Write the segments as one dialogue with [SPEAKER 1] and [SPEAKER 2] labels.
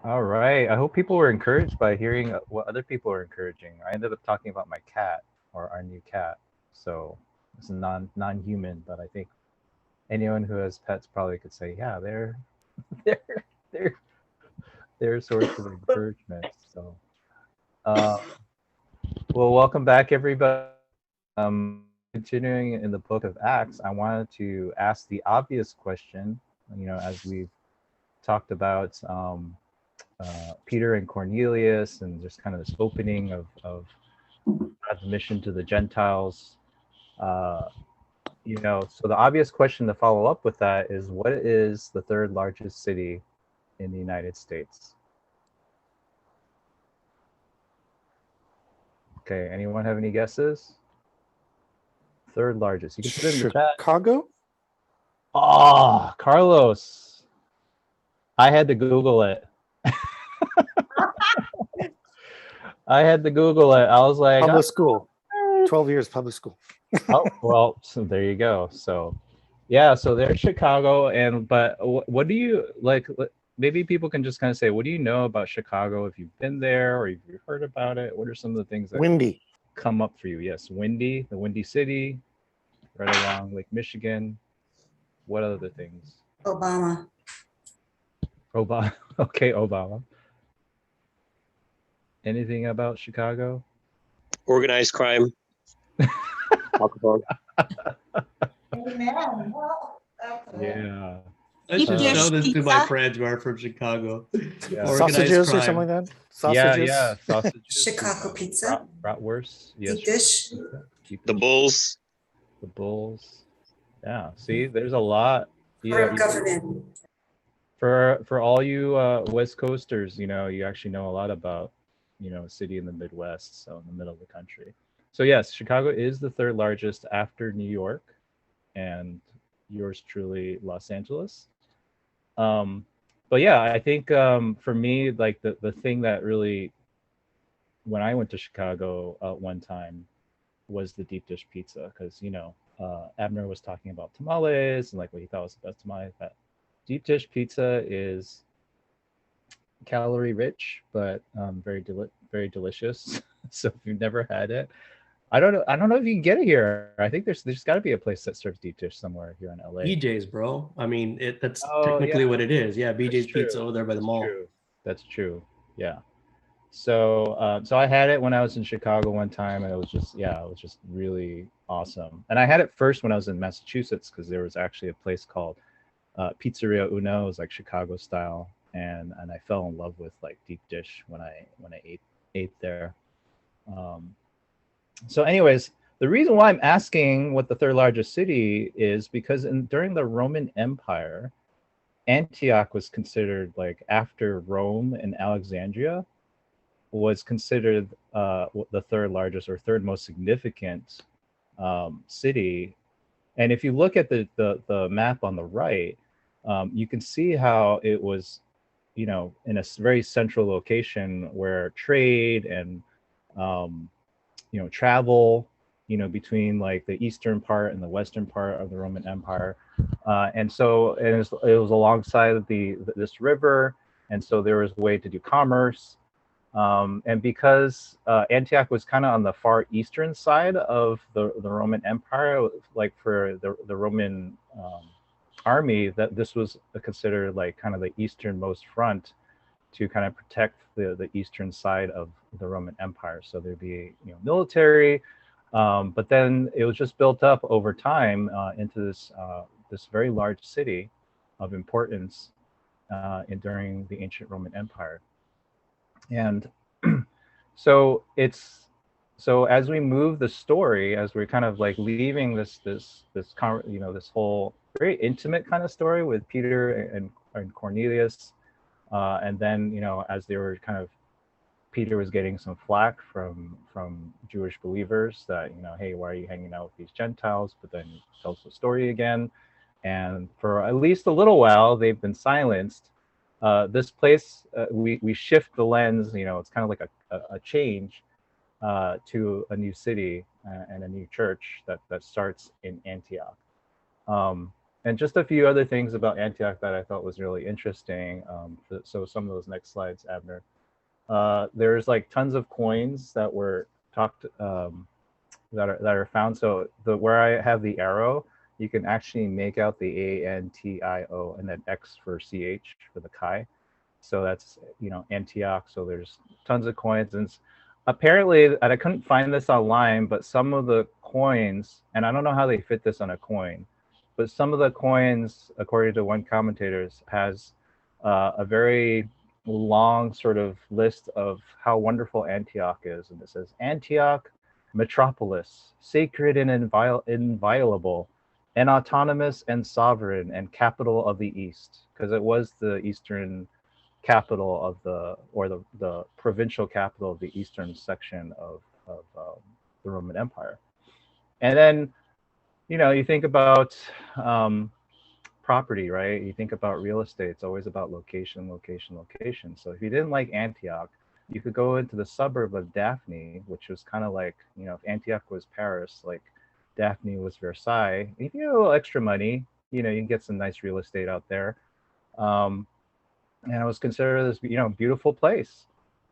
[SPEAKER 1] All right. I hope people were encouraged by hearing what other people are encouraging. I ended up talking about my cat or our new cat. So it's non-human, but I think anyone who has pets probably could say, yeah, they're they're they're they're a source of encouragement. So, uh, well, welcome back, everybody. Continuing in the book of Acts, I wanted to ask the obvious question. As we've talked about Peter and Cornelius, and just kind of this opening of God's mission to the Gentiles. Uh, so the obvious question to follow up with that is, what is the third largest city in the United States? Okay, anyone have any guesses? Third largest. You can put it in the chat.
[SPEAKER 2] Chicago?
[SPEAKER 1] Oh, Carlos. I had to Google it. I had to Google it. I was like,
[SPEAKER 2] Public school. 12 years public school.
[SPEAKER 1] oh, well, so there you go. So, yeah, so there's Chicago, but what do you like? Maybe people can just kind of say, what do you know about Chicago if you've been there or if you've heard about it? What are some of the things that
[SPEAKER 2] Windy.
[SPEAKER 1] come up for you? Yes, windy, the Windy City, right along Lake Michigan. What other things?
[SPEAKER 3] Obama.
[SPEAKER 1] Obama. Okay, Obama. Anything about Chicago?
[SPEAKER 4] Organized crime. Alcohol.
[SPEAKER 3] Amen. Well,
[SPEAKER 1] Yeah.
[SPEAKER 5] I should
[SPEAKER 3] Deep
[SPEAKER 5] show
[SPEAKER 3] dish
[SPEAKER 5] this to my
[SPEAKER 3] pizza.
[SPEAKER 5] friends who are from Chicago.
[SPEAKER 1] Yeah.
[SPEAKER 5] Organized
[SPEAKER 2] Sausages or
[SPEAKER 5] crime.
[SPEAKER 2] something like that?
[SPEAKER 1] Yeah,
[SPEAKER 2] Sausages?
[SPEAKER 1] yeah. Sausages.
[SPEAKER 3] Chicago pizza.
[SPEAKER 1] Bratwurst. Yes.
[SPEAKER 3] Deep dish.
[SPEAKER 1] Deep
[SPEAKER 4] The
[SPEAKER 1] dish.
[SPEAKER 4] Bulls.
[SPEAKER 1] The Bulls. Yeah. See, there's a lot.
[SPEAKER 3] Our government.
[SPEAKER 1] For all you West Coasters, you actually know a lot about, a city in the Midwest, so in the middle of the country. So yes, Chicago is the third largest after New York, and yours truly, Los Angeles. Um, but yeah, I think for me, like the thing that really, when I went to Chicago one time, was the deep dish pizza, because Abner was talking about tamales and like what he thought was the best tamale. That deep dish pizza is calorie rich, but very delicious. So if you've never had it, I don't know if you can get it here. I think there's got to be a place that serves deep dish somewhere here in LA.
[SPEAKER 5] BJ's, bro. I mean, that's
[SPEAKER 1] Oh,
[SPEAKER 5] technically
[SPEAKER 1] yeah.
[SPEAKER 5] what it is. Yeah, BJ's
[SPEAKER 1] That's true.
[SPEAKER 5] Pizza over there by the
[SPEAKER 1] That's
[SPEAKER 5] mall.
[SPEAKER 1] true. That's true. Yeah. So I had it when I was in Chicago one time, and it was just really awesome. And I had it first when I was in Massachusetts, because there was actually a place called Pizzeria Uno. It was like Chicago style, and I fell in love with like deep dish when I ate there. Um, so, anyways, the reason why I'm asking what the third largest city is, because during the Roman Empire, Antioch was considered, like, after Rome and Alexandria, was considered the third largest or third most significant city. And if you look at the map on the right, you can see how it was, in a very central location where trade and um, travel, between like the eastern part and the western part of the Roman Empire, and it was alongside this river, and so there was a way to do commerce. And because Antioch was kind of on the far eastern side of the Roman Empire, like for the Roman army, that this was considered like kind of the easternmost front to kind of protect the eastern side of the Roman Empire. So there'd be military, but then it was just built up over time into this very large city of importance during the ancient Roman Empire. And so so as we move the story, as we're kind of like leaving this whole very intimate kind of story with Peter and Cornelius, and then as they were kind of, Peter was getting some flack from Jewish believers that, hey, why are you hanging out with these Gentiles? But then he tells the story again, and for at least a little while they've been silenced. This place, we shift the lens. It's kind of like a change to a new city and a new church that starts in Antioch. Um, And just a few other things about Antioch that I thought was really interesting. So some of those next slides, Abner. There's like tons of coins that were talked that are found. So the where I have the arrow, you can actually make out the ANTIO and then X for CH for the Chi. So that's Antioch. So there's tons of coins, and apparently, and I couldn't find this online, but some of the coins, and I don't know how they fit this on a coin, but some of the coins, according to one commentator, has a very long sort of list of how wonderful Antioch is, and it says Antioch, metropolis, sacred and inviolable, and autonomous and sovereign and capital of the East, because it was the Eastern capital of the provincial capital of the eastern section of the Roman Empire. And then you think about property, right? You think about real estate. It's always about location, location, location. So if you didn't like Antioch, you could go into the suburb of Daphne, which was kind of like, if Antioch was Paris, like Daphne was Versailles. If you have a little extra money, you can get some nice real estate out there. And it was considered this, beautiful place,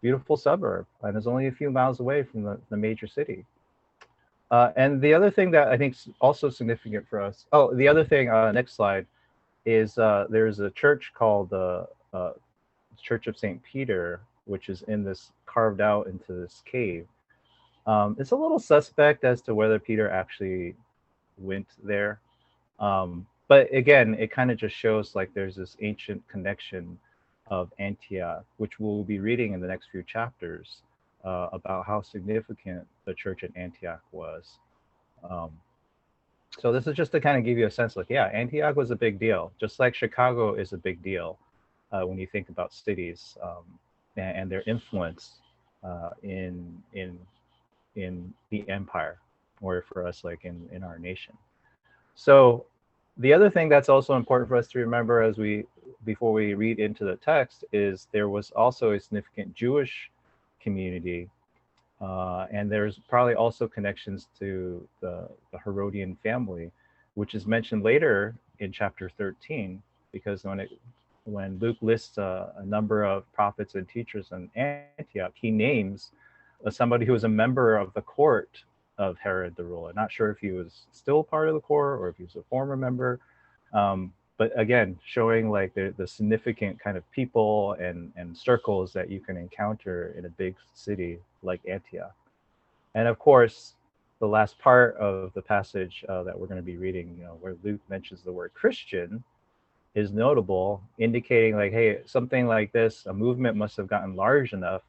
[SPEAKER 1] beautiful suburb, and it's only a few miles away from the major city. And the other thing that I think is also significant for us, the other thing, next slide, is there's a church called the Church of St. Peter, which is carved out into this cave. It's a little suspect as to whether Peter actually went there. But again, it kind of just shows like there's this ancient connection of Antioch, which we'll be reading in the next few chapters about how significant the church at Antioch was. So this is just to kind of give you a sense, like, yeah, Antioch was a big deal, just like Chicago is a big deal when you think about cities and their influence in the empire, or for us, like in our nation. So the other thing that's also important for us to remember before we read into the text is there was also a significant Jewish community, and there's probably also connections to the Herodian family, which is mentioned later in chapter 13, because when Luke lists a number of prophets and teachers in Antioch, he names somebody who was a member of the court of Herod the ruler. Not sure if he was still part of the court or if he was a former member. But again, showing like the significant kind of people and circles that you can encounter in a big city like Antioch. And of course, the last part of the passage that we're going to be reading, where Luke mentions the word Christian, is notable, indicating like, hey, something like this, a movement must have gotten large enough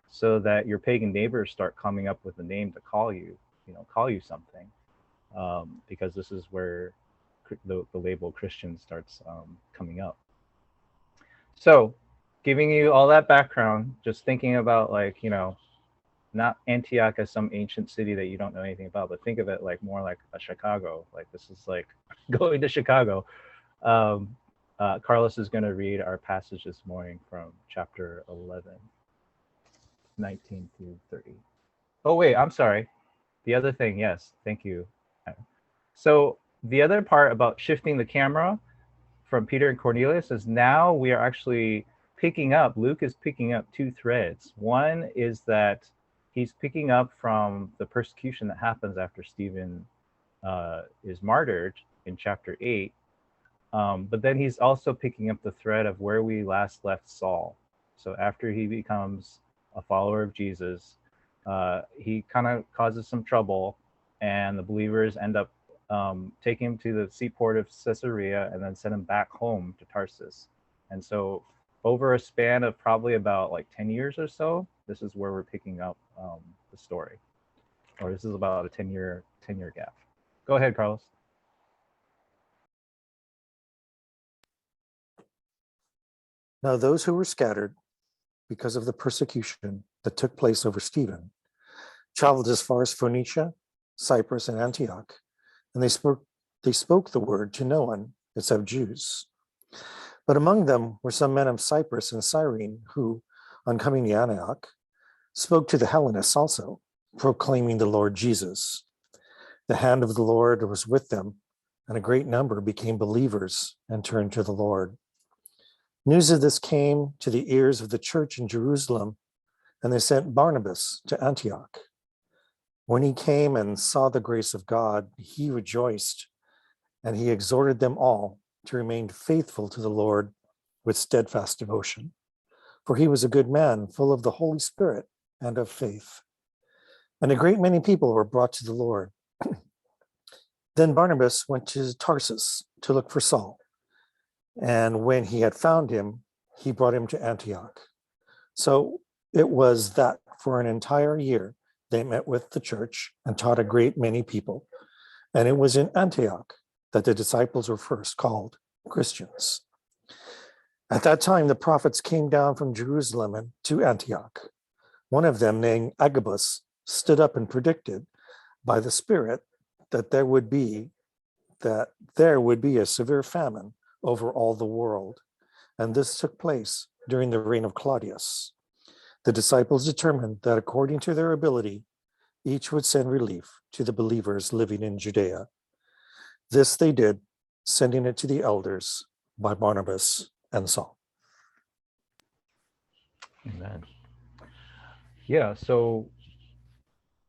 [SPEAKER 1] so that your pagan neighbors start coming up with a name to call you something, because this is where the label Christian starts coming up. So giving you all that background, just thinking about like, not Antioch as some ancient city that you don't know anything about, but think of it like more like a Chicago. Like this is like going to Chicago. Carlos is going to read our passage this morning from chapter 11, 19 through 30. Oh, wait, I'm sorry. The other thing, yes, thank you. So the other part about shifting the camera from Peter and Cornelius is now we are actually Luke is picking up two threads. One is that he's picking up from the persecution that happens after Stephen is martyred in chapter 8. But then he's also picking up the thread of where we last left Saul. So after he becomes a follower of Jesus, he kind of causes some trouble, and the believers end up taking him to the seaport of Caesarea and then send him back home to Tarsus. And so over a span of probably about like 10 years or so, this is where we're picking up the story. Or this is about a 10-year gap. Go ahead, Carlos.
[SPEAKER 2] Now those who were scattered because of the persecution that took place over Stephen traveled as far as Phoenicia, Cyprus, and Antioch, and they spoke the word to no one except Jews. But among them were some men of Cyprus and Cyrene who, on coming to Antioch, spoke to the Hellenists also, proclaiming the Lord Jesus. The hand of the Lord was with them, and a great number became believers and turned to the Lord. News of this came to the ears of the church in Jerusalem, and they sent Barnabas to Antioch. When he came and saw the grace of God, he rejoiced, and he exhorted them all to remain faithful to the Lord with steadfast devotion. For he was a good man, full of the Holy Spirit and of faith. And a great many people were brought to the Lord. Then Barnabas went to Tarsus to look for Saul. And when he had found him, he brought him to Antioch. So it was that for an entire year they met with the church and taught a great many people. And it was in Antioch that the disciples were first called Christians. At that time, the prophets came down from Jerusalem and to Antioch. One of them, named Agabus, stood up and predicted by the Spirit that there would be a severe famine over all the world. And this took place during the reign of Claudius. The disciples determined that according to their ability, each would send relief to the believers living in Judea. This they did, sending it to the elders by Barnabas and Saul.
[SPEAKER 1] Amen. Yeah, so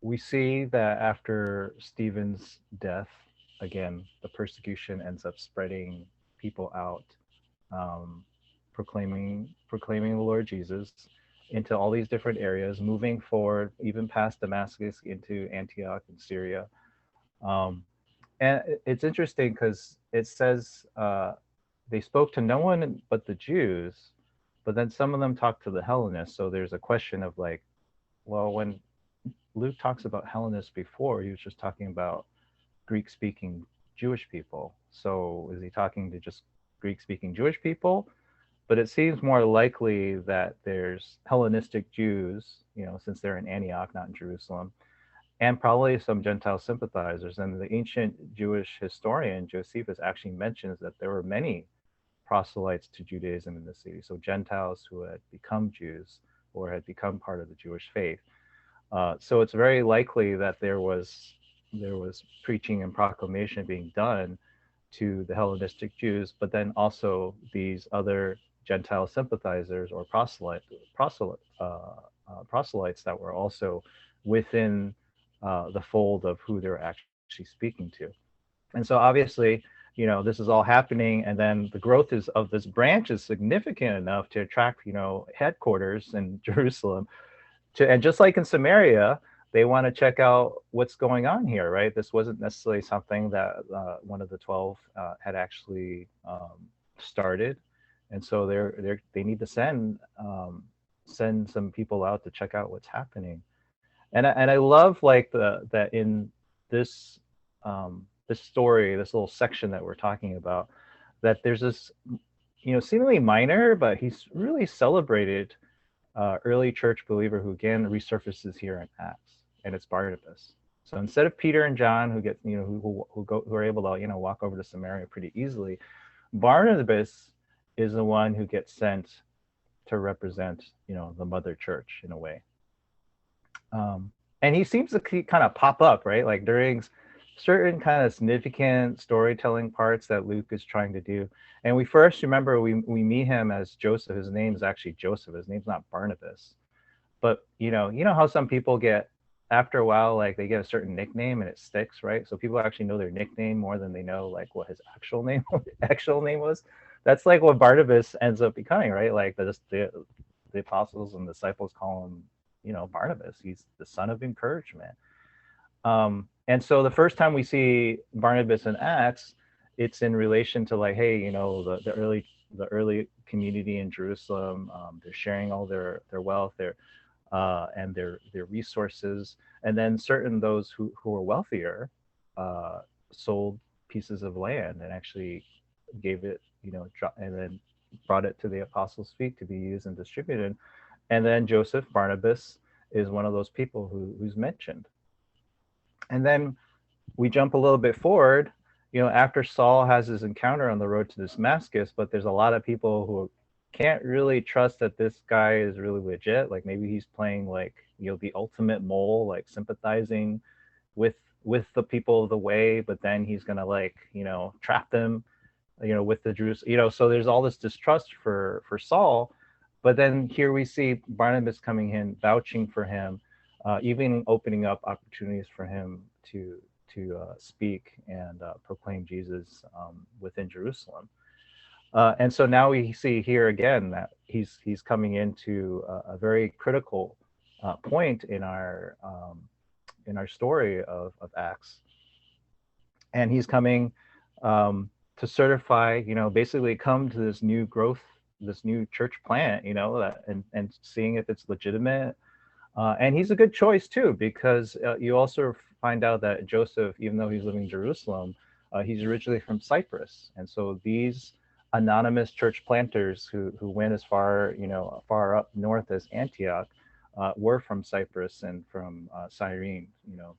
[SPEAKER 1] we see that after Stephen's death, again, the persecution ends up spreading people out, proclaiming the Lord Jesus into all these different areas, moving forward, even past Damascus into Antioch and Syria. And it's interesting because it says they spoke to no one but the Jews, but then some of them talked to the Hellenists. So there's a question of like, well, when Luke talks about Hellenists before, he was just talking about Greek-speaking Jewish people. So is he talking to just Greek-speaking Jewish people? But it seems more likely that there's Hellenistic Jews, since they're in Antioch, not in Jerusalem, and probably some Gentile sympathizers. And the ancient Jewish historian Josephus actually mentions that there were many proselytes to Judaism in the city, so Gentiles who had become Jews or had become part of the Jewish faith. So it's very likely that there was preaching and proclamation being done to the Hellenistic Jews, but then also these other Gentile sympathizers or proselytes that were also within the fold of who they're actually speaking to. And so obviously, this is all happening, and then the growth of this branch is significant enough to attract, headquarters in Jerusalem. And just like in Samaria, they want to check out what's going on here, right? This wasn't necessarily something that one of the 12 had actually started, and so they need to send some people out to check out what's happening. And I love like that in this this story, this little section that we're talking about, that there's this seemingly minor, but he's really celebrated early church believer who again resurfaces here in Acts, and it's Barnabas. So instead of Peter and John, who get who are able to walk over to Samaria pretty easily, Barnabas is the one who gets sent to represent the mother church in a way. And he seems to kind of pop up, right? Like during certain kind of significant storytelling parts that Luke is trying to do. And we first remember we meet him as Joseph. His name is actually Joseph. His name's not Barnabas. But you know how some people get, after a while, like they get a certain nickname and it sticks, right? So people actually know their nickname more than they know like what his actual name was. That's like what Barnabas ends up becoming, right? Like the apostles and disciples call him, Barnabas. He's the son of encouragement. And so the first time we see Barnabas in Acts, it's in relation to like, hey, the early community in Jerusalem. They're sharing all their wealth, and their resources, and then certain those who are wealthier sold pieces of land and actually gave it, and then brought it to the apostles' feet to be used and distributed. And then Joseph, Barnabas, is one of those people who's mentioned. And then we jump a little bit forward, after Saul has his encounter on the road to Damascus, but there's a lot of people who can't really trust that this guy is really legit. Like maybe he's playing like, the ultimate mole, like sympathizing with with the people of the way, but then he's gonna like, trap them, with the Jews, so there's all this distrust for Saul. But then here we see Barnabas coming in, vouching for him, even opening up opportunities for him to speak and proclaim Jesus within Jerusalem. And so now we see here again that he's coming into a very critical point in our story of Acts, and he's coming to certify, basically come to this new growth, this new church plant, and seeing if it's legitimate. And he's a good choice too, because you also find out that Joseph, even though he's living in Jerusalem, he's originally from Cyprus. And so these anonymous church planters who went as far, far up north as Antioch, were from Cyprus and from Cyrene,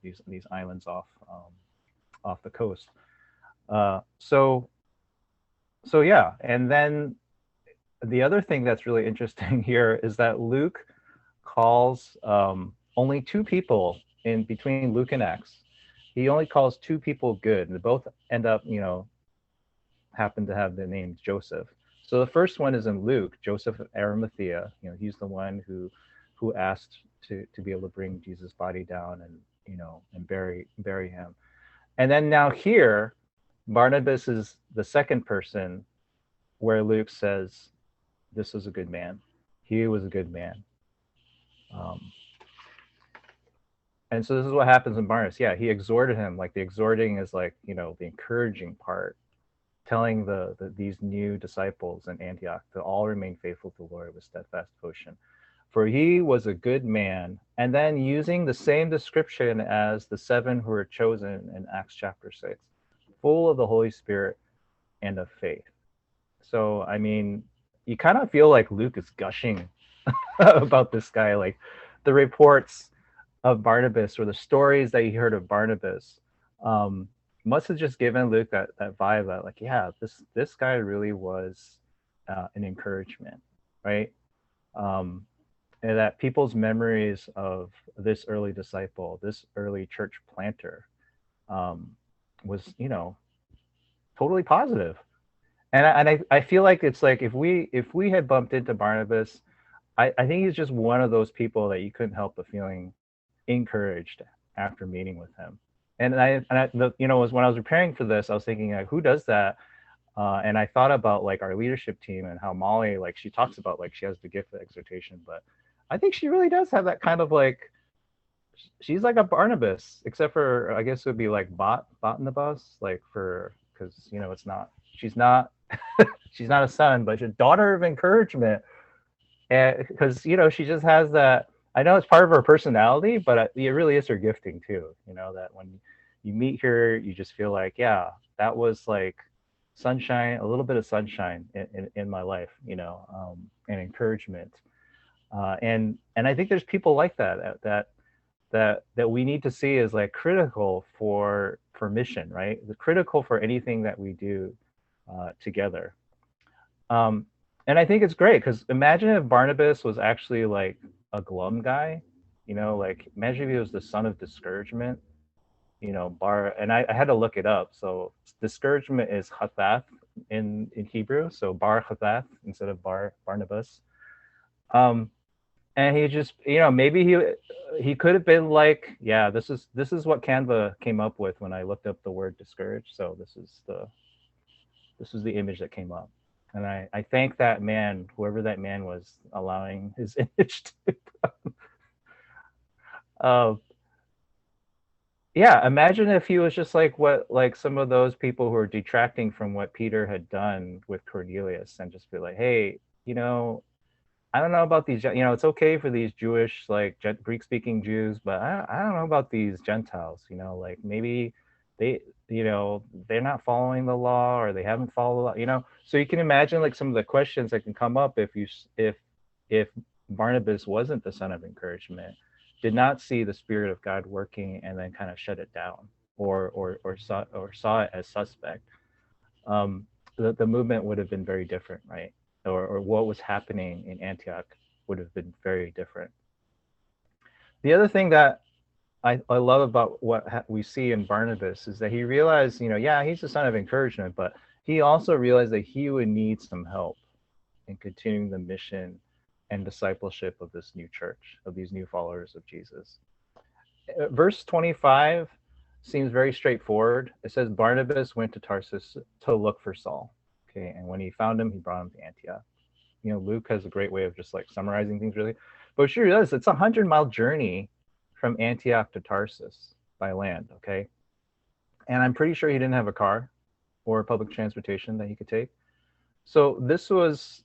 [SPEAKER 1] these islands off the coast. So yeah. And then the other thing that's really interesting here is that Luke calls only two people in between Luke and Acts. He only calls two people good, and they both end up, happen to have the name Joseph. So the first one is in Luke, Joseph of Arimathea. He's the one who asked to be able to bring Jesus' body down and bury him. And then now here, Barnabas is the second person where Luke says, this was a good man. He was a good man. And so this is what happens in Barnabas. Yeah, he exhorted him. Like the exhorting is like, the encouraging part, telling these new disciples in Antioch to all remain faithful to the Lord with steadfast devotion. For he was a good man. And then using the same description as the 7 who were chosen in Acts chapter 6, full of the Holy Spirit and of faith. So, I mean, you kind of feel like Luke is gushing about this guy. Like the reports of Barnabas, or the stories that he heard of Barnabas, must have just given Luke that vibe that, like, yeah, this guy really was an encouragement, right? And that people's memories of this early disciple, this early church planter, was, totally positive. And I feel like it's like if we had bumped into Barnabas, I think he's just one of those people that you couldn't help but feeling encouraged after meeting with him. And was when I was preparing for this, I was thinking, like, who does that? And I thought about like our leadership team and how Molly, like, she talks about like she has the gift of exhortation, but I think she really does have that kind of like, she's like a Barnabas, except for I guess it would be like bot in the bus, like because it's not, she's not she's not a son, but she's a daughter of encouragement, and because she just has that. I know it's part of her personality, but it really is her gifting too. That when you meet her, you just feel like, yeah, that was like sunshine, a little bit of sunshine in my life, and encouragement. And I think there's people like that we need to see as like critical for mission, right? The critical for anything that we do together. And I think it's great because imagine if Barnabas was actually like a glum guy, like imagine if he was the son of discouragement, and I had to look it up. So discouragement is Hathath in Hebrew, so Bar Hathath instead of Barnabas. And he just, maybe he could have been like, yeah, this is what Canva came up with when I looked up the word discouraged. So this is the image that came up. And I thank that man, whoever that man was, allowing his image to yeah, imagine if he was just like some of those people who are detracting from what Peter had done with Cornelius, and just be like, hey, I don't know about these, it's okay for these Jewish, like Greek speaking Jews, but I don't know about these Gentiles, like maybe they're not following the law, or they haven't followed the law, so you can imagine like some of the questions that can come up if Barnabas wasn't the son of encouragement, did not see the Spirit of God working, and then kind of shut it down, or saw it as suspect. The movement would have been very different, right? Or what was happening in Antioch would have been very different. The other thing that I love about what we see in Barnabas is that he realized, yeah, he's a son of encouragement, but he also realized that he would need some help in continuing the mission and discipleship of this new church, of these new followers of Jesus. Verse 25 seems very straightforward. It says Barnabas went to Tarsus to look for Saul. Okay, and when he found him, he brought him to Antioch. Luke has a great way of just like summarizing things really. But you realize it's a 100-mile journey from Antioch to Tarsus by land, okay? And I'm pretty sure he didn't have a car or public transportation that he could take. So this was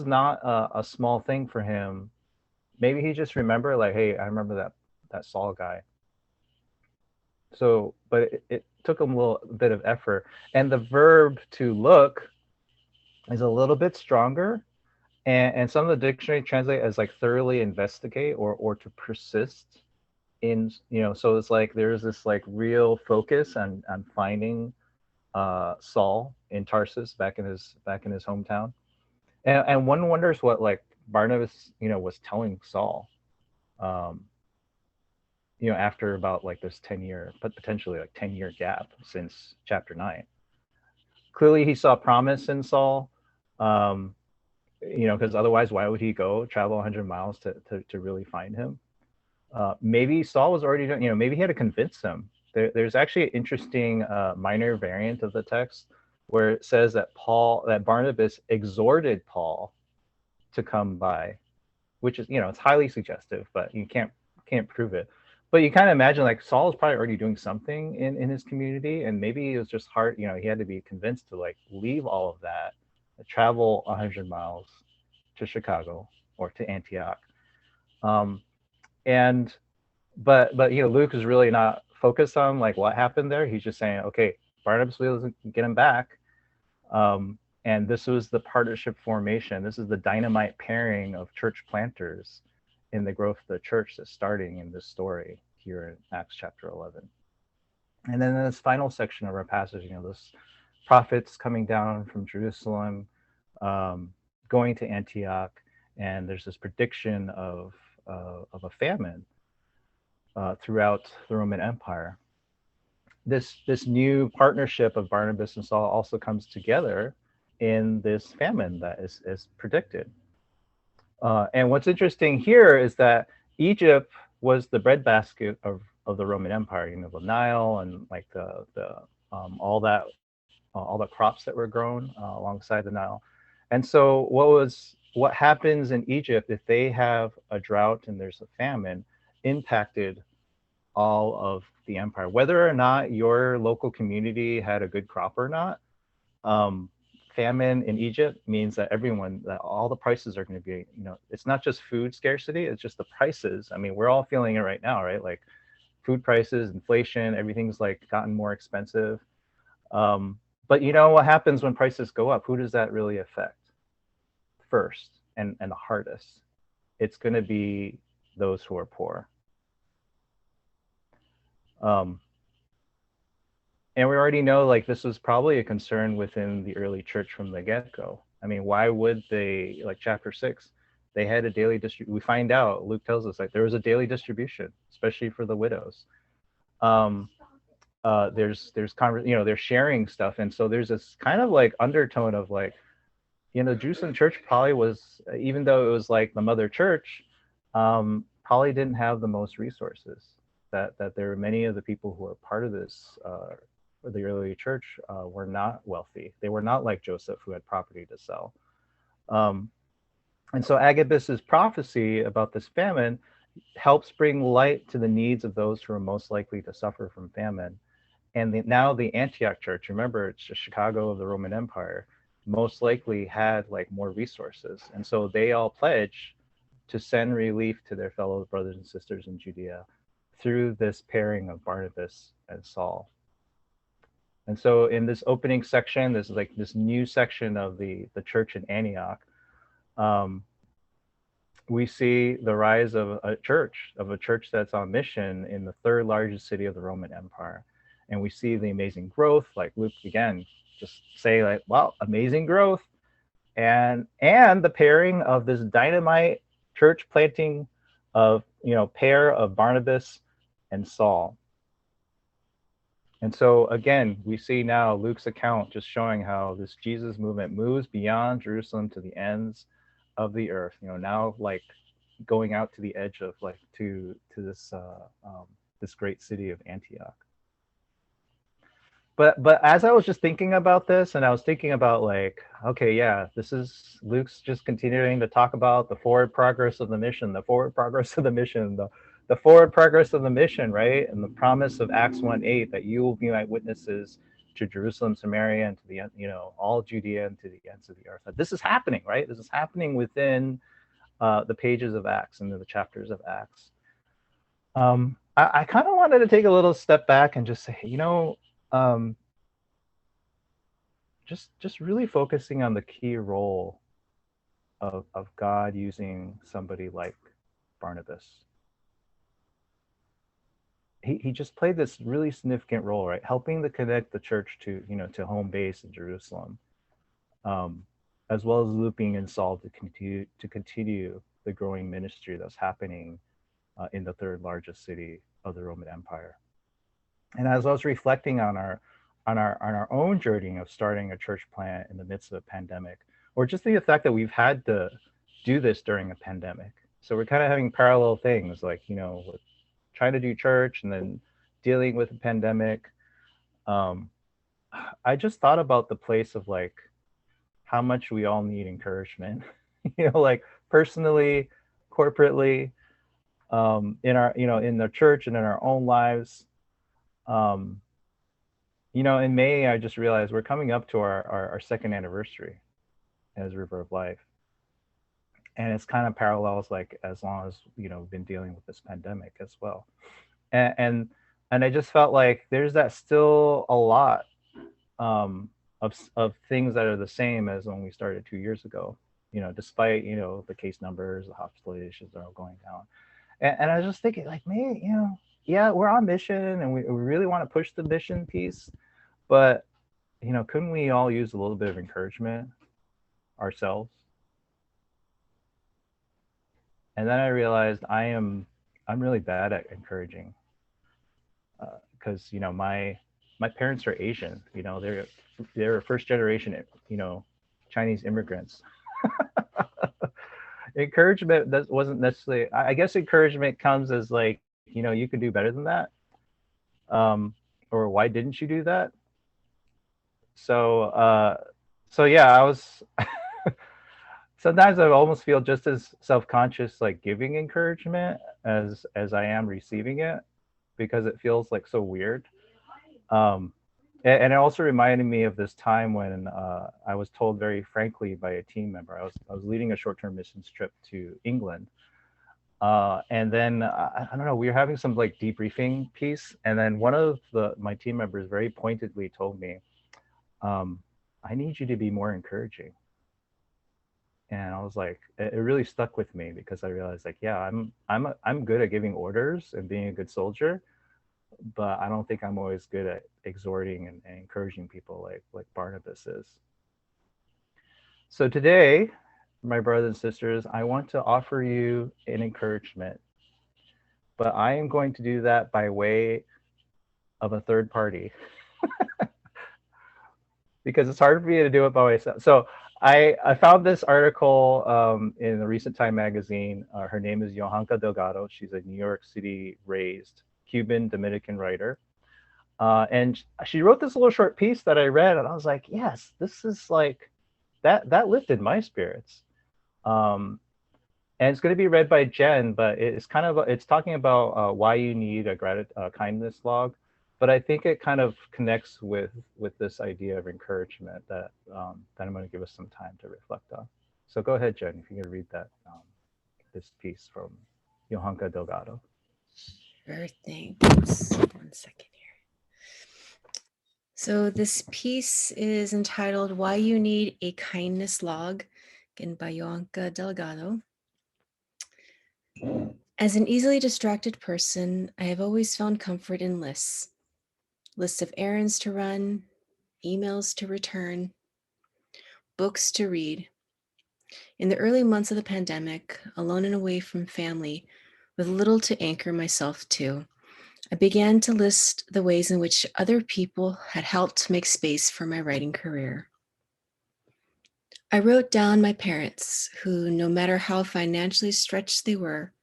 [SPEAKER 1] not a small thing for him. Maybe he just remembered, like, hey, I remember that Saul guy. So, but it took him a little bit of effort. And the verb to look is a little bit stronger. And some of the dictionary translate as like thoroughly investigate or to persist in, so it's like there's this like real focus on finding Saul in Tarsus back in his hometown. And one wonders what like Barnabas, was telling Saul, after about like this 10-year, but potentially like 10-year gap since chapter 9. Clearly he saw promise in Saul, because otherwise why would he travel 100 miles to really find him? Maybe Saul was already doing, maybe he had to convince him. There's actually an interesting minor variant of the text where it says that Barnabas exhorted Paul to come by, which is, it's highly suggestive, but you can't prove it. But you kind of imagine like Saul was probably already doing something in his community, and maybe it was just hard, he had to be convinced to like leave all of that, travel 100 miles to Chicago or to Antioch. But Luke is really not focused on like what happened there. He's just saying, okay, Barnabas will get him back. And this was the partnership formation. This is the dynamite pairing of church planters in the growth of the church that's starting in this story here in Acts chapter 11. And then in this final section of our passage, this prophets coming down from Jerusalem, going to Antioch, and there's this prediction of a famine throughout the Roman Empire. This new partnership of Barnabas and Saul also comes together in this famine that is predicted. And what's interesting here is that Egypt was the breadbasket of the Roman Empire. The Nile and like the all the crops that were grown alongside the Nile. And so what happens in Egypt if they have a drought and there's a famine impacted all of the empire, whether or not your local community had a good crop or not. Famine in Egypt means that all the prices are going to be, it's not just food scarcity, it's just the prices. I mean, we're all feeling it right now, right? Like food prices, inflation, everything's like gotten more expensive. But what happens when prices go up? Who does that really affect first and the hardest? It's going to be those who are poor. And we already know like this was probably a concern within the early church from the get-go. I mean, why would they, like chapter 6, they had a daily distribution. We find out, Luke tells us, like there was a daily distribution, especially for the widows. They're sharing stuff, and so there's this kind of like undertone of like, Jerusalem church probably was, even though it was like the mother church, probably didn't have the most resources. That there were many of the people who were part of this, the early church, were not wealthy. They were not like Joseph, who had property to sell. And so Agabus's prophecy about this famine helps bring light to the needs of those who are most likely to suffer from famine. And now the Antioch church, remember, it's the Chicago of the Roman Empire, most likely had like more resources. And so they all pledge to send relief to their fellow brothers and sisters in Judea through this pairing of Barnabas and Saul. And so in this opening section, there's like this new section of the church in Antioch. We see the rise of a church that's on mission in the third largest city of the Roman Empire. And we see the amazing growth, like Luke again, just say like, wow, amazing growth. And the pairing of this dynamite church planting of, pair of Barnabas and Saul. And so again, we see now Luke's account just showing how this Jesus movement moves beyond Jerusalem to the ends of the earth. Now like going out to the edge of like to this this great city of Antioch. But as I was just thinking about this, and I was thinking about like, okay, yeah, this is Luke's just continuing to talk about the forward progress of the mission, the forward progress of the mission, the forward progress of the mission, right? And the promise of Acts 1:8 that you will be my witnesses to Jerusalem, Samaria, and to the all Judea and to the ends of the earth. That this is happening, right? This is happening within the pages of Acts and the chapters of Acts. I kind of wanted to take a little step back and just say, um, just really focusing on the key role of God using somebody like Barnabas. He just played this really significant role, right? Helping to connect the church to, to home base in Jerusalem, as well as looping in Saul to continue the growing ministry that's happening in the third largest city of the Roman Empire. And as I was reflecting on our own journey of starting a church plant in the midst of a pandemic, or just the fact that we've had to do this during a pandemic. So we're kind of having parallel things, like, with trying to do church and then dealing with a pandemic. I just thought about the place of like how much we all need encouragement, like personally, corporately, in our, in the church and in our own lives. In May, I just realized we're coming up to our second anniversary as River of Life. And it's kind of parallels, like, as long as, we've been dealing with this pandemic as well. And I just felt like there's that still a lot of things that are the same as when we started 2 years ago, despite, the case numbers, the hospitalizations are all going down. And I was just thinking, like, man, yeah, we're on mission and we really want to push the mission piece. But, couldn't we all use a little bit of encouragement ourselves? And then I realized I'm really bad at encouraging, because my parents are Asian. They're first generation, Chinese immigrants. Encouragement that wasn't necessarily. I guess encouragement comes as like, you could do better than that, or why didn't you do that? So yeah, I was. Sometimes I almost feel just as self-conscious like giving encouragement as I am receiving it, because it feels like so weird. And it also reminded me of this time when I was told very frankly by a team member. I was leading a short-term missions trip to England, and then I don't know, we were having some like debriefing piece, and then one of my team members very pointedly told me, "I need you to be more encouraging." And I was like, it really stuck with me, because I realized, like, yeah, I'm good at giving orders and being a good soldier, but I don't think I'm always good at exhorting and encouraging people like Barnabas is. So today, my brothers and sisters, I want to offer you an encouragement, but I am going to do that by way of a third party, because it's hard for me to do it by myself. So I found this article in a recent Time magazine. Her name is Johanka Delgado. She's a New York City raised Cuban Dominican writer. And she wrote this little short piece that I read, and I was like, yes, this is like, that lifted my spirits. And it's going to be read by Jen, but it's talking about why you need a kindness log. But I think it kind of connects with this idea of encouragement that I'm going to give us some time to reflect on. So go ahead, Jen, if you can read that this piece from Johanka Delgado.
[SPEAKER 6] Sure thing. Oops, 1 second here. So this piece is entitled "Why You Need a Kindness Log," again by Johanka Delgado. As an easily distracted person, I have always found comfort in lists of errands to run, emails to return, books to read. In the early months of the pandemic, alone and away from family, with little to anchor myself to, I began to list the ways in which other people had helped make space for my writing career. I wrote down my parents, who, no matter how financially stretched they were,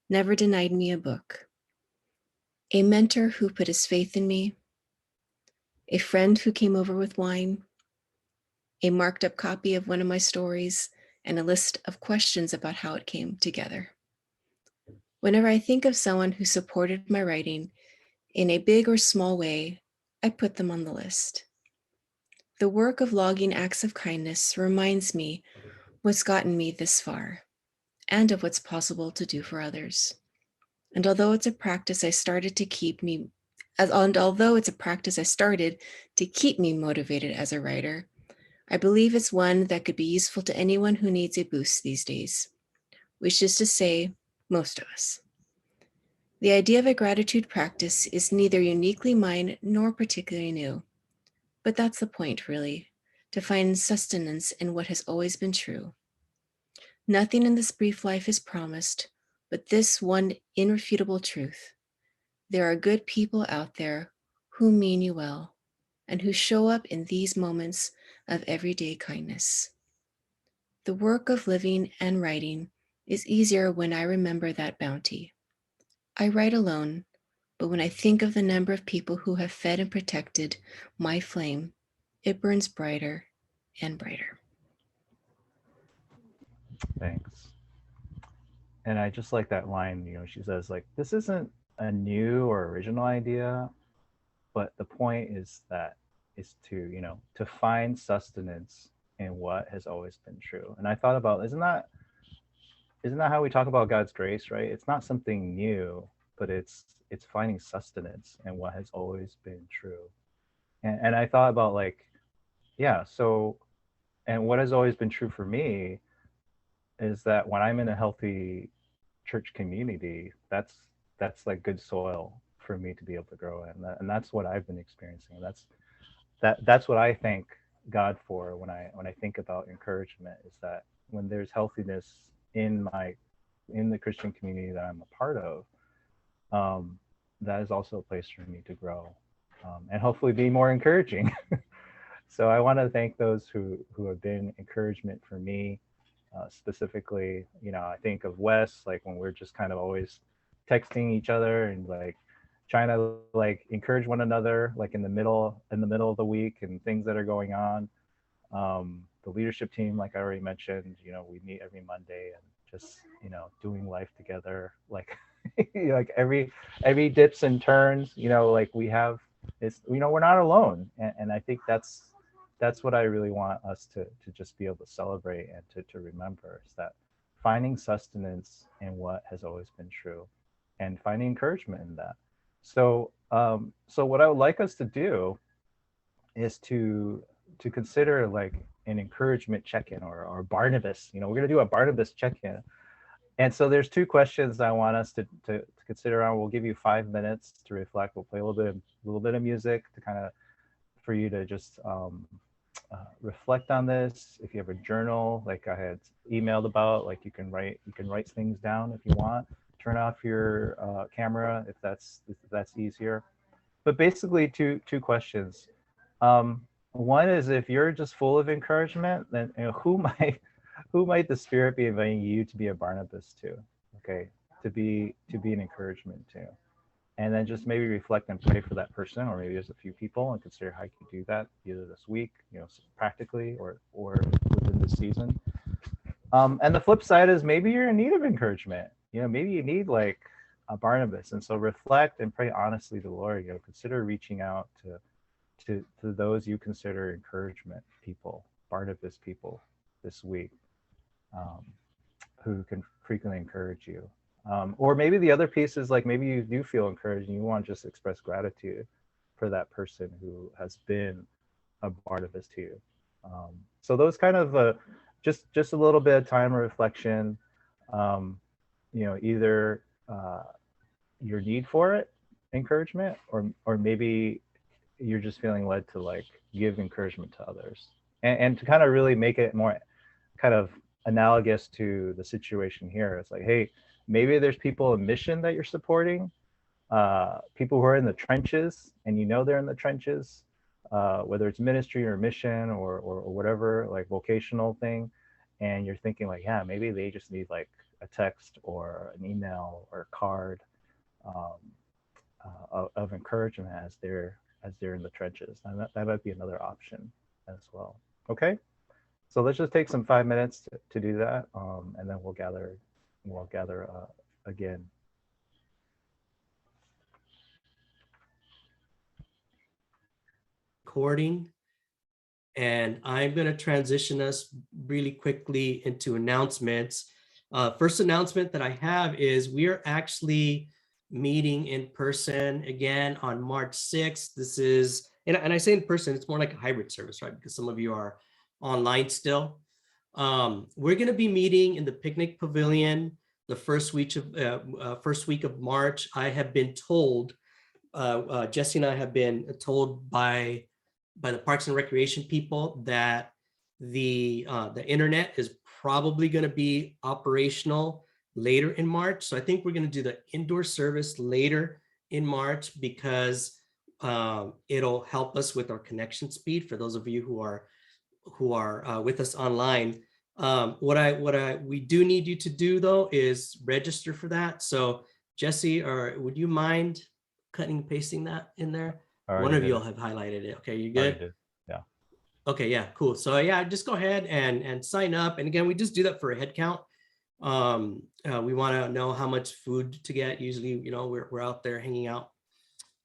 [SPEAKER 6] never denied me a book. A mentor who put his faith in me, a friend who came over with wine, a marked up copy of one of my stories, and a list of questions about how it came together. Whenever I think of someone who supported my writing in a big or small way, I put them on the list. The work of logging acts of kindness reminds me what's gotten me this far and of what's possible to do for others. And although it's a practice I started to keep me motivated as a writer, I believe it's one that could be useful to anyone who needs a boost these days, which is to say, most of us. The idea of a gratitude practice is neither uniquely mine nor particularly new, but that's the point, really, to find sustenance in what has always been true. Nothing in this brief life is promised, but this one irrefutable truth. There are good people out there who mean you well and who show up in these moments of everyday kindness. The work of living and writing is easier when I remember that bounty. I write alone, but when I think of the number of people who have fed and protected my flame, it burns brighter and brighter.
[SPEAKER 1] Thanks. And I just like that line, she says, like, this isn't a new or original idea, but the point is to, to find sustenance in what has always been true. And I thought about, isn't that how we talk about God's grace, right? It's not something new, but it's finding sustenance in what has always been true. And I thought about, like, yeah, so, and what has always been true for me is that when I'm in a healthy church community, that's like good soil for me to be able to grow in. And that's what I've been experiencing. That's what I thank God for when I think about encouragement, is that when there's healthiness in the Christian community that I'm a part of, that is also a place for me to grow, and hopefully be more encouraging. So I want to thank those who have been encouragement for me. Specifically, I think of Wes, like when we're just kind of always texting each other and like trying to like encourage one another, like in the middle of the week and things that are going on. The leadership team, like I already mentioned, we meet every Monday and just, doing life together, like like every dips and turns, like we have, it's, we're not alone. And I think that's what I really want us to just be able to celebrate and to remember, is that finding sustenance in what has always been true and finding encouragement in that. So so what I would like us to do is to consider like an encouragement check-in, or Barnabas. We're going to do a Barnabas check-in. And so there's two questions I want us to consider on. We'll give you 5 minutes to reflect. We'll play a little bit of music to kind of, for you to just reflect on this. If you have a journal, like I had emailed about, like you can write things down if you want. Turn off your camera if that's easier. But basically, two questions. One is, if you're just full of encouragement, then who might the Spirit be inviting you to be a Barnabas to? Okay, to be an encouragement to. And then just maybe reflect and pray for that person, or maybe there's a few people, and consider how you can do that either this week, practically, or within this season. And the flip side is, maybe you're in need of encouragement. Maybe you need like a Barnabas, and so reflect and pray honestly to the Lord. Consider reaching out to those you consider encouragement people, Barnabas people this week, who can frequently encourage you. Or maybe the other piece is, like, maybe you do feel encouraged and you want to just express gratitude for that person who has been a Barnabas to you. So those kind of just a little bit of time of reflection. Either your need for it, encouragement, or maybe you're just feeling led to like give encouragement to others, and to kind of really make it more kind of analogous to the situation here. It's like, hey, maybe there's people in mission that you're supporting, people who are in the trenches, and you know they're in the trenches, whether it's ministry or mission or whatever, like vocational thing, and you're thinking like, yeah, maybe they just need like a text or an email or a card, um, of encouragement as they're in the trenches. And that might be another option as well. Okay, so let's just take some 5 minutes to do that, and then we'll gather again.
[SPEAKER 5] Recording, and I'm going to transition us really quickly into announcements. First announcement that I have is we are actually meeting in person again on March 6th. This is, and I say in person, it's more like a hybrid service, right? Because some of you are online still. We're going to be meeting in the picnic pavilion the first week of March. I have been told, Jesse and I have been told by the Parks and Recreation people that the internet is probably going to be operational later in March. So I think we're going to do the indoor service later in March because it'll help us with our connection speed for those of you who are with us online. What we do need you to do though is register for that. So Jesse, or would you mind cutting and pasting that in there? One of you all have highlighted it. Okay, you good?
[SPEAKER 1] Yeah.
[SPEAKER 5] Okay, yeah, cool. So yeah, just go ahead and sign up. And again, we just do that for a head count. We want to know how much food to get. Usually, we're out there hanging out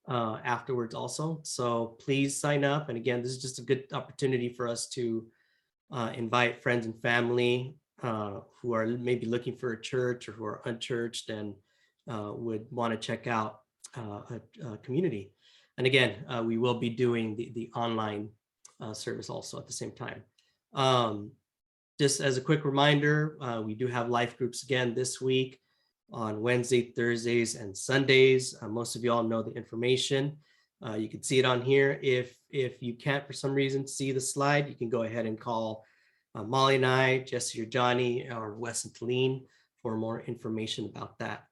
[SPEAKER 5] afterwards also. So please sign up. And again, this is just a good opportunity for us to invite friends and family who are maybe looking for a church or who are unchurched and would want to check out a community. And again, we will be doing the online service also at the same time. Just as a quick reminder, we do have life groups again this week on Wednesday, Thursdays, and Sundays. Most of you all know the information. You can see it on here. If you can't for some reason see the slide, you can go ahead and call Molly and I, Jesse or Johnny, or Wes and Talene for more information about that.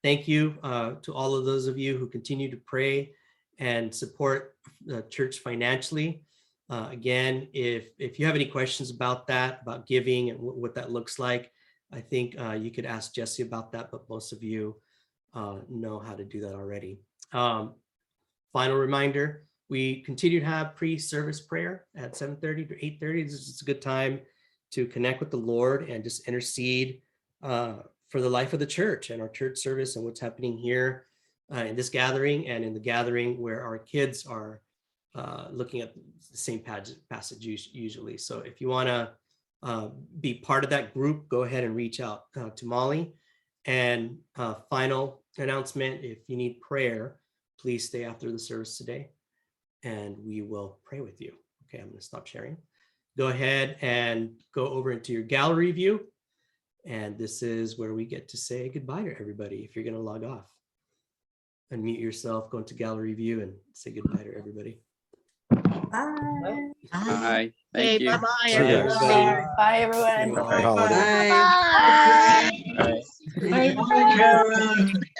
[SPEAKER 5] Thank you to all of those of you who continue to pray and support the church financially. Again, if you have any questions about that, about giving and what that looks like, I think you could ask Jesse about that, but most of you know how to do that already. Final reminder, we continue to have pre-service prayer at 7:30 to 8:30. This is a good time to connect with the Lord and just intercede for the life of the church and our church service and what's happening here in this gathering and in the gathering where our kids are looking at the same passage usually. So if you want to be part of that group, go ahead and reach out to Molly. And final announcement, if you need prayer, please stay after the service today and we will pray with you. Okay, I'm going to stop sharing. Go ahead and go over into your gallery view. And this is where we get to say goodbye to everybody. If you're going to log off, unmute yourself, go into gallery view and say goodbye to everybody.
[SPEAKER 3] Bye.
[SPEAKER 7] Bye.
[SPEAKER 8] Okay,
[SPEAKER 7] Thank you.
[SPEAKER 8] bye-bye,
[SPEAKER 2] See you guys.
[SPEAKER 8] everybody. Bye, everyone.
[SPEAKER 2] Happy holidays.
[SPEAKER 3] Bye.
[SPEAKER 7] Bye.
[SPEAKER 8] Bye.